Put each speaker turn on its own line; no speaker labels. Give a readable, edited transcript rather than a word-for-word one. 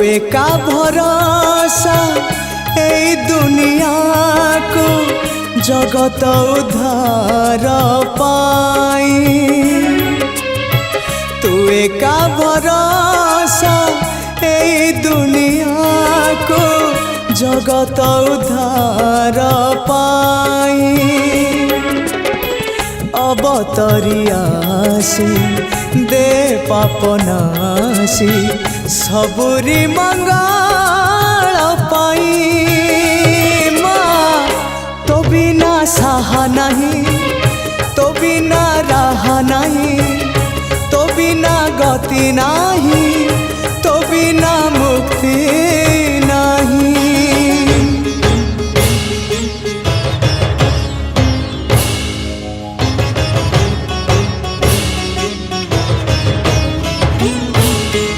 एका भरोसा ए दुनिया को जगत उद्धार पाई। तू एका भरोसा ए दुनिया को जगत उद्धार पाई। अवतरियासी दे पापनासी सबुरी मंगल पाई। माँ तो बिना साहा नहीं, तो बिना राह नहीं, तो बिना गति नहीं।